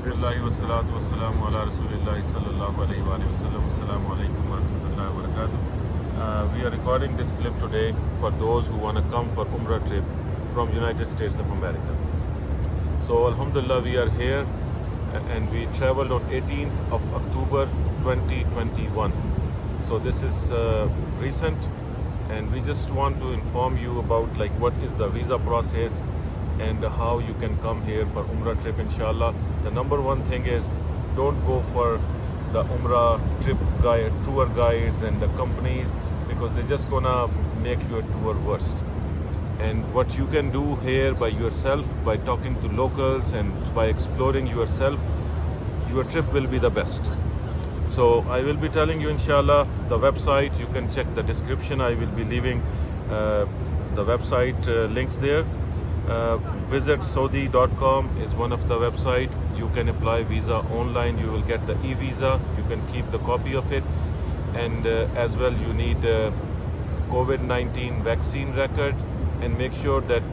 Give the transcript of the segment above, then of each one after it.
Bismillah wa salatu wa salamu ala Rasulillah sallallahu alayhi wa sallam. Assalamu alaikum wa rahmatullahi wa barakatuh. We are recording this clip today for those who want to come for Umrah trip from United States of America. So Alhamdulillah, we are here and we traveled on 18th of October 2021. So this is recent, and we just want to inform you about what is the visa process and how you can come here for Umrah trip, inshallah. The number one thing is, don't go for the Umrah trip tour guides and the companies, because they're just gonna make your tour worse. And what you can do here by yourself, by talking to locals and by exploring yourself, your trip will be the best. So I will be telling you, inshallah, the website. You can check the description. I will be leaving the website links there. VisitSaudi.com is one of the website. You can apply visa online. You will get the e-visa. You can keep the copy of it. And as well, you need COVID-19 vaccine record, and make sure that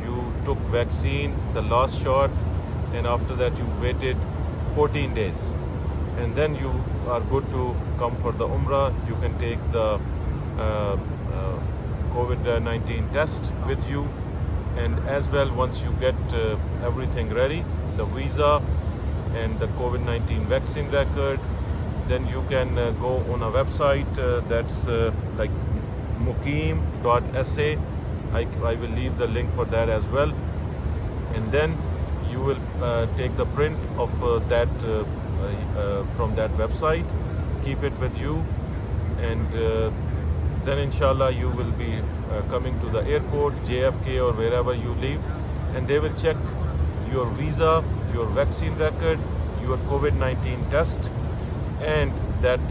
you took vaccine, the last shot, and after that you waited 14 days. And then you are good to come for the Umrah. You can take the COVID-19 test with you. And as well, once you get everything ready, the visa and the COVID-19 vaccine record, then you can go on a website that's like mukim.sa. I will leave the link for that as well. And then you will take the print of that from that website, keep it with you, and then inshallah you will be coming to the airport, JFK or wherever you live, and they will check your visa, your vaccine record, your COVID-19 test, and that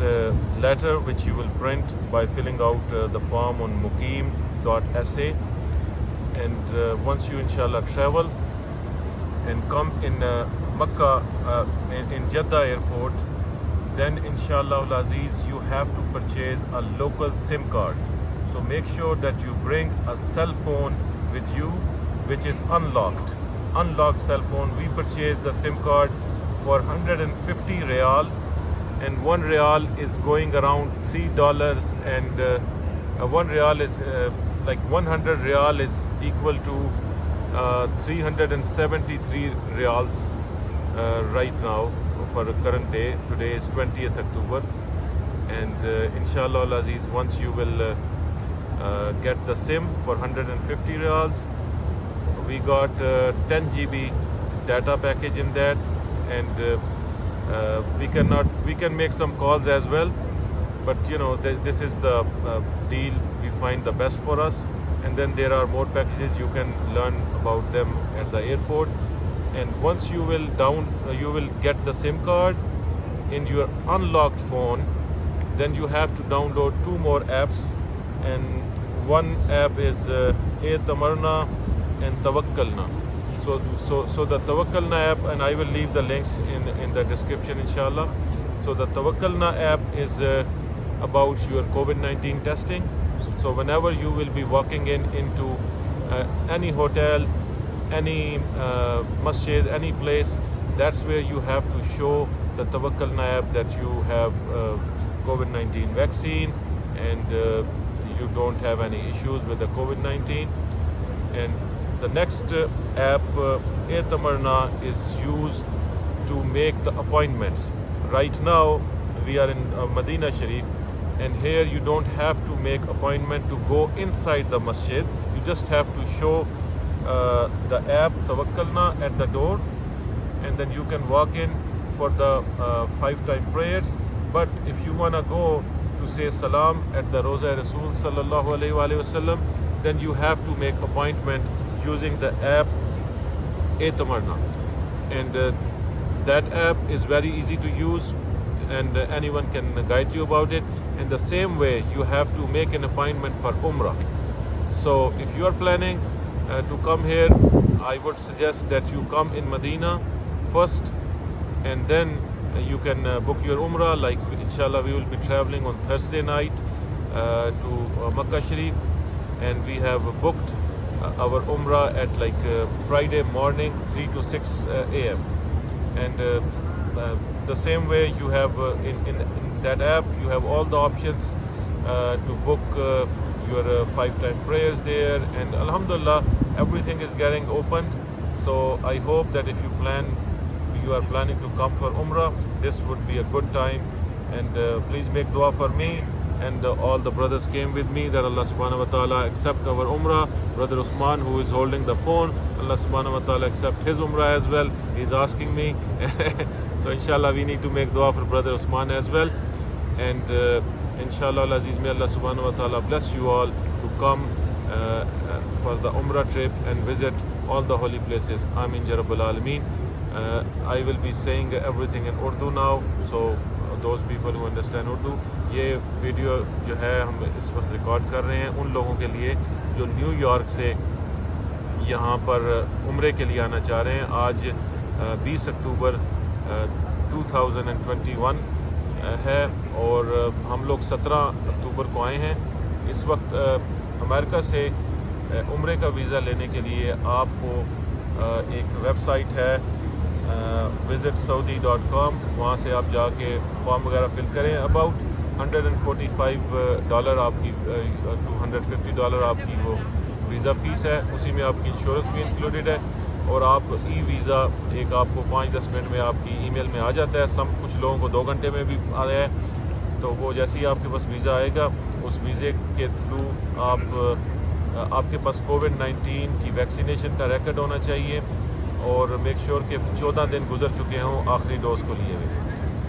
letter which you will print by filling out the form on mukim.sa. And once you inshallah travel and come in Makkah, in Jeddah airport, then inshallah al-Aziz, you have to purchase a local SIM card. So make sure that you bring a cell phone with you which is unlocked cell phone. We purchased the SIM card for 150 real, and 1 real is going around $3, and 1 real is 100 real is equal to 373 reals right now for the current day. Today is 20th October, and inshallah al-Aziz, once you will get the SIM for 150 reals, we got 10 GB data package in that, and we can make some calls as well, but this is the deal we find the best for us. And then there are more packages, you can learn about them at the airport. And once you will get the SIM card in your unlocked phone, then you have to download 2 more apps, and one app is Tamarna and Tawakkalna. So the Tawakkalna app, and I will leave the links in the description, inshallah. So the Tawakkalna app is about your COVID-19 testing. So whenever you will be walking into any hotel, any masjid, any place, that's where you have to show the Tawakkalna app that you have COVID-19 vaccine, and you don't have any issues with the COVID-19. And the next app, Tamarna, is used to make the appointments. Right now we are in Medina Sharif, and here you don't have to make appointment to go inside the masjid. You just have to show the app Tawakkalna at the door, and then you can walk in for the 5-time prayers. But if you want to go to say salam at the Roza Rasul sallallahu alayhi wa sallam, then you have to make appointment using the app Tamarna. And that app is very easy to use, and anyone can guide you about it. In the same way, you have to make an appointment for Umrah. So if you are planning to come here, I would suggest that you come in Medina first, and then you can book your Umrah. Like inshallah, we will be traveling on Thursday night to Makkah Sharif, and we have booked our Umrah at Friday morning 3 to 6 a.m. and the same way you have in that app you have all the options to book your 5-time prayers there, and alhamdulillah everything is getting opened. So I hope that if you are planning to come for Umrah, this would be a good time, and please make dua for me and all the brothers came with me, that Allah subhanahu wa ta'ala accept our Umrah. Brother Usman, who is holding the phone, Allah subhanahu wa ta'ala accept his Umrah as well. He's asking me so inshallah we need to make dua for Brother Usman as well, and inshallah Aziz, may Allah subhanahu wa ta'ala bless you all to come for the Umrah trip and visit all the holy places. Ameen ya Rabbal Alameen. I will be saying everything in Urdu now, so those people who understand Urdu, یہ video جو ہے ہم اس وقت record کر رہے ہیں ان لوگوں کے لیے جو نیو یارک سے یہاں پر عمرے کے لیے آنا چاہ رہے ہیں. آج 20 اکتوبر 2021 ہے اور ہم لوگ 17 اکتوبر کو آئے ہیں. اس وقت امریکہ سے عمرے کا ویزا لینے کے لیے آپ کو ایک ویب سائٹ ہے visitsaudi.com, وہاں سے آپ جا کے فارم وغیرہ فل کریں. اباؤٹ $145 آپ کی $250 آپ کی وہ ویزا فیس ہے, اسی میں آپ کی انشورنس بھی انکلوڈیڈ ہے, اور آپ ای ویزا ایک آپ کو 5-10 منٹ میں آپ کی ای میل میں آ جاتا ہے. کچھ لوگوں کو 2 گھنٹے میں بھی آیا ہے. تو وہ جیسے ہی آپ کے پاس ویزا آئے گا, اس ویزے کے تھرو آپ کے پاس کووڈ-19 کی ویکسینیشن کا ریکارڈ ہونا چاہیے, اور میک شیور کہ 14 دن گزر چکے ہوں آخری ڈوز کو لیے ہوئے.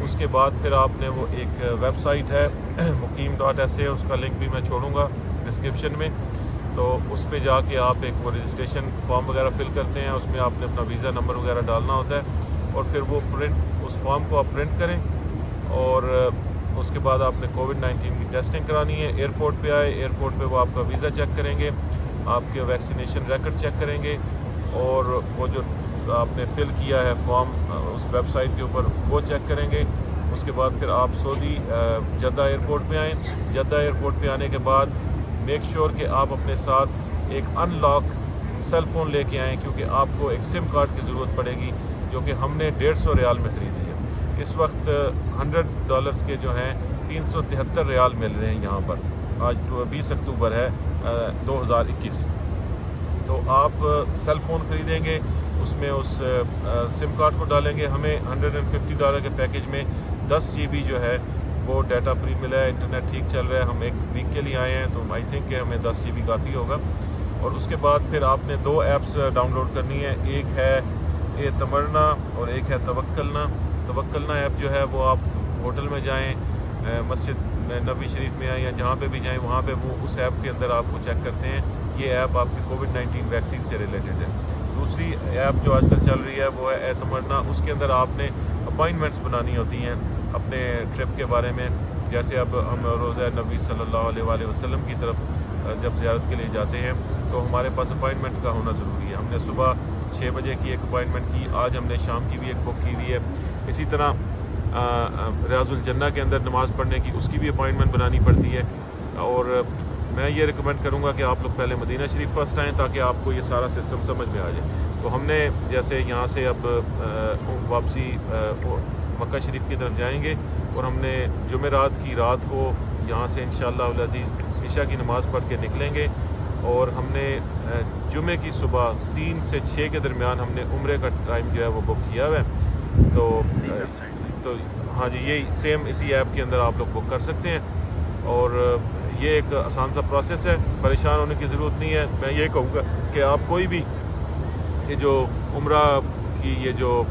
اس کے بعد پھر آپ نے وہ ایک ویب سائٹ ہے mukim.sa, اس کا لنک بھی میں چھوڑوں گا ڈسکرپشن میں. تو اس پہ جا کے آپ ایک وہ رجسٹریشن فارم وغیرہ فل کرتے ہیں, اس میں آپ نے اپنا ویزا نمبر وغیرہ ڈالنا ہوتا ہے, اور پھر وہ اس فارم کو آپ پرنٹ کریں, اور اس کے بعد آپ نے کووڈ-19 کی ٹیسٹنگ کرانی ہے. ایئرپورٹ پہ آئے, ایئرپورٹ پہ وہ آپ کا ویزا چیک کریں گے, آپ کے ویکسینیشن ریکارڈ چیک کریں گے, اور وہ جو آپ نے فل کیا ہے فارم اس ویب سائٹ کے اوپر وہ چیک کریں گے. اس کے بعد پھر آپ سعودی جدہ ایئرپورٹ پہ آئیں. جدہ ایئرپورٹ پہ آنے کے بعد میک شیور کہ آپ اپنے ساتھ ایک ان لاک سیل فون لے کے آئیں, کیونکہ آپ کو ایک سم کارڈ کی ضرورت پڑے گی, جو کہ ہم نے 150 ریال میں خریدی ہے. اس وقت $100 کے جو ہیں 373 ریال مل رہے ہیں یہاں پر. آج 20 اکتوبر ہے 2021. تو آپ سیل فون خریدیں گے, اس میں اس سم کارڈ کو ڈالیں گے. ہمیں $150 کے پیکج میں 10 GB جو ہے وہ ڈیٹا فری ملا ہے, انٹرنیٹ ٹھیک چل رہا ہے. ہم ایک ویک کے لیے آئے ہیں, تو آئی تھنک کہ ہمیں 10 GB کافی ہوگا. اور اس کے بعد پھر آپ نے 2 ایپس ڈاؤن لوڈ کرنی ہے. ایک ہے اعتمرنا اور ایک ہے توکلنا. توکلنا ایپ جو ہے وہ آپ ہوٹل میں جائیں, مسجد نبوی شریف میں آئیں, یا جہاں پہ بھی جائیں وہاں پہ وہ اس ایپ کے اندر آپ کو چیک کرتے ہیں. یہ ایپ آپ کی کووڈ-19 ویکسین سے ریلیٹڈ ہے. دوسری ایپ جو آج کل چل رہی ہے وہ ہے اعتمرنا. اس کے اندر آپ نے اپائنٹمنٹس بنانی ہوتی ہیں اپنے ٹرپ کے بارے میں. جیسے اب ہم روضہ نبی صلی اللہ علیہ وآلہ وسلم کی طرف جب زیارت کے لیے جاتے ہیں تو ہمارے پاس اپائنٹمنٹ کا ہونا ضروری ہے. ہم نے صبح 6 بجے کی ایک اپائنٹمنٹ کی, آج ہم نے شام کی بھی ایک بک کی ہوئی ہے. اسی طرح ریاض الجنہ کے اندر نماز پڑھنے کی اس کی بھی اپائنٹمنٹ بنانی پڑتی ہے. اور میں یہ ریکمینڈ کروں گا کہ آپ لوگ پہلے مدینہ شریف فرسٹ آئیں, تاکہ آپ کو یہ سارا سسٹم سمجھ میں آ جائے. تو ہم نے جیسے یہاں سے اب واپسی مکہ شریف کی طرف جائیں گے, اور ہم نے جمعرات کی رات کو یہاں سے انشاءاللہ العزیز عشاء کی نماز پڑھ کے نکلیں گے, اور ہم نے جمعے کی صبح 3 سے 6 کے درمیان ہم نے عمرے کا ٹائم جو ہے وہ بک کیا ہوا ہے. تو ہاں جی, یہی سیم اسی ایپ کے اندر آپ لوگ بک کر سکتے ہیں, اور یہ ایک آسان سا پروسیس ہے, پریشان ہونے کی ضرورت نہیں ہے. میں یہ کہوں گا کہ آپ کوئی بھی یہ جو عمرہ کی یہ جو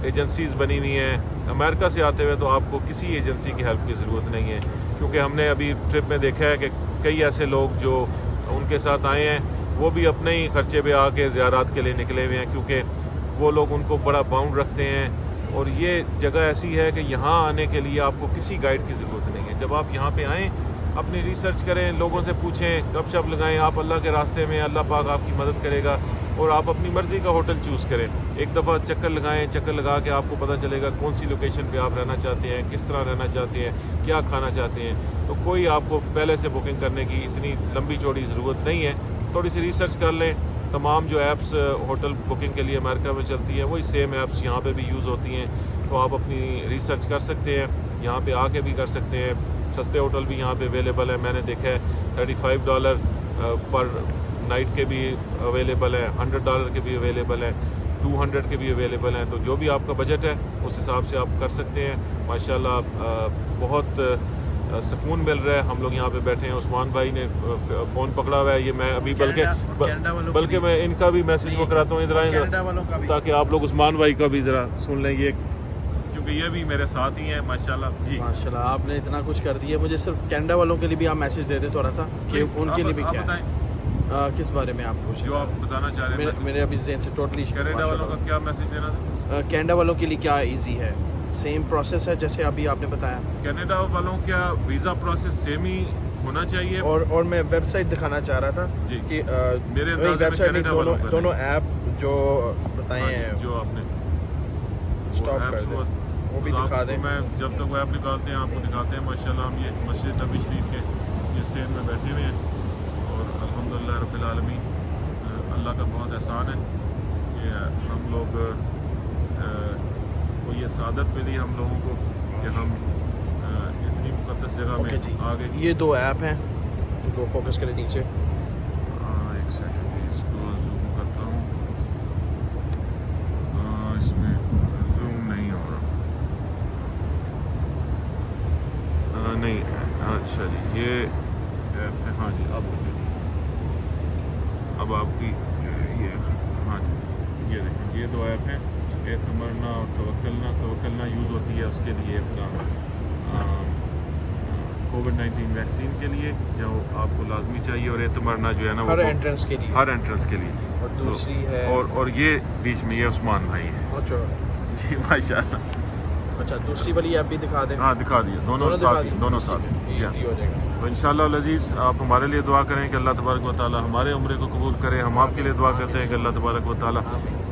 ایجنسیز بنی ہوئی ہیں امریکہ سے آتے ہوئے, تو آپ کو کسی ایجنسی کی ہیلپ کی ضرورت نہیں ہے, کیونکہ ہم نے ابھی ٹرپ میں دیکھا ہے کہ کئی ایسے لوگ جو ان کے ساتھ آئے ہیں وہ بھی اپنے ہی خرچے پہ آ کے زیارات کے لیے نکلے ہوئے ہیں, کیونکہ وہ لوگ ان کو بڑا باؤنڈ رکھتے ہیں. اور یہ جگہ ایسی ہے کہ یہاں آنے کے لیے آپ کو کسی گائیڈ کی ضرورت نہیں ہے. جب آپ یہاں پہ آئیں اپنی ریسرچ کریں, لوگوں سے پوچھیں, گپ شپ لگائیں. آپ اللہ کے راستے میں, اللہ پاک آپ کی مدد کرے گا, اور آپ اپنی مرضی کا ہوٹل چوز کریں. ایک دفعہ چکر لگائیں, چکر لگا کے آپ کو پتہ چلے گا کون سی لوکیشن پہ آپ رہنا چاہتے ہیں, کس طرح رہنا چاہتے ہیں, کیا کھانا چاہتے ہیں. تو کوئی آپ کو پہلے سے بکنگ کرنے کی اتنی لمبی چوڑی ضرورت نہیں ہے. تھوڑی سی ریسرچ کر لیں, تمام جو ایپس ہوٹل بکنگ کے لیے امریکہ میں چلتی ہیں وہی سیم ایپس یہاں پہ بھی یوز ہوتی ہیں. تو آپ اپنی ریسرچ کر سکتے ہیں, یہاں پہ آ کے بھی کر سکتے ہیں. سستے ہوٹل بھی یہاں پہ اویلیبل ہیں, میں نے دیکھا ہے $35 پر نائٹ کے بھی اویلیبل ہیں, $100 کے بھی اویلیبل ہیں, 200 کے بھی اویلیبل ہیں. تو جو بھی آپ کا بجٹ ہے اس حساب سے آپ کر سکتے ہیں. ماشاءاللہ بہت سکون مل رہا ہے. ہم لوگ یہاں پہ بیٹھے ہیں, عثمان بھائی نے فون پکڑا ہوا ہے, یہ میں ابھی بلکہ میں ان کا بھی میسج وہ کراتا ہوں ادھر تاکہ آپ لوگ عثمان بھائی کا بھی ذرا سن لیں, یہ کیونکہ یہ بھی میرے ساتھ ہی ہیں ماشاءاللہ. جی ماشاءاللہ آپ نے اتنا کچھ کر دیا. مجھے صرف کینیڈا والوں کے لیے بھی آپ میسج دے دیں تھوڑا سا کہ ان کے لیے بھی کیا ہے, کس بارے میں آپ پوچھ جو آپ بتانا چاہ رہے ہیں. میرے ابھی ذہن سے ٹوٹلی کینیڈا والوں کا کیا میسج دینا تھا؟ کینیڈا والوں کے لیے کیا ایزی ہے, سیم پروسیس ہے جیسے ابھی آپ نے بتایا. کینیڈا والوں کا ویزا پروسیس سیم ہی ہونا چاہیے. اور میں ویب سائٹ دکھانا چاہ رہا تھا جی کہ میرے ویب سائٹ دونوں ایپ جو بتائے ہیں جو آپ نے اسٹاپ کر دیں وہ بھی دکھا دیں. میں جب تک وہ ایپ نکالتے ہیں آپ کو دکھاتے ہیں. ماشاءاللہ ہم یہ مسجد نبی شریف کے یہ سین میں بیٹھے ہوئے ہیں اور الحمدللہ رب العالمین اللہ کا بہت احسان ہے کہ ہم لوگ کو یہ سعادت ملی ہم لوگوں کو کہ ہم اتنی مقدس جگہ میں آگے. یہ 2 ایپ ہیں, ان کو فوکس کریں نیچے. ایک سیکنڈ اس کو زوم کرتا ہوں. اس میں زوم نہیں ہو رہا. نہیں اچھا جی یہ ایپ ہے. ہاں جی اب آپ کی یہ ہاں جی یہ دیکھیں یہ 2 ایپ ہیں, اعتمرنا اور توکلنا یوز ہوتی ہے اس کے لیے اپنا کووڈ-19 ویکسین کے لیے جو آپ کو لازمی چاہیے, اور اعتمرنا جو ہے نا ہر انٹرنس کے لیے اور دوسری ہے اور یہ بیچ میں یہ عثمان بھائی ہے. اچھا جی ماشاءاللہ. اچھا دوسری والی ایپ بھی دکھا دیں. ہاں دکھا دیے دونوں ساتھ ایزی ہو جائے گا. تو انشاءاللہ العزیز آپ ہمارے لیے دعا کریں کہ اللہ تبارک و تعالی ہمارے عمرے کو قبول کرے. ہم آپ کے لیے دعا کرتے ہیں کہ اللہ تبارک و تعالی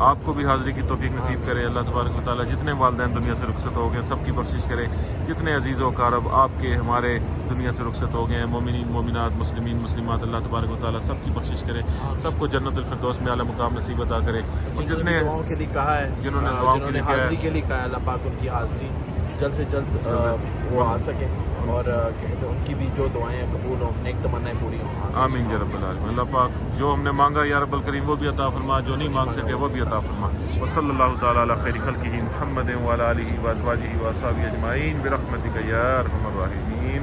آپ کو بھی حاضری کی توفیق نصیب کرے. اللہ تبارک و تعالی جتنے والدین دنیا سے رخصت ہو گئے سب کی بخشش کرے. جتنے عزیز و اقارب آپ کے ہمارے دنیا سے رخصت ہو گئے ہیں, مومنین مومنات مسلمین مسلمات, اللہ تبارک و تعالی سب کی بخشش کرے. سب کو جنت الفردوس میں اعلیٰ مقام نصیب عطا کرے. اور جتنے دعاؤں کے لیے کہا ہے, جنہوں نے دعاؤں کے لیے حاضری کے لیے کہا ہے, اللہ پاک ان کی حاضری جلد سے جلد وہ آ سکیں اور ان کی بھی جو دعائیں قبول ہوں, نیک تمنائیں پوری ہوں. آمین یا رب العالمین. اللہ پاک جو ہم نے مانگا یا رب الکریم وہ بھی عطا فرما, جو نہیں مانگ سکے وہ بھی عطا فرما. وصلی اللہ تعالی علی خیر خلقہ محمد وعلی آلہ وازواجہ واصحابہ اجمعین برحمتک یا ارحم الراحمین.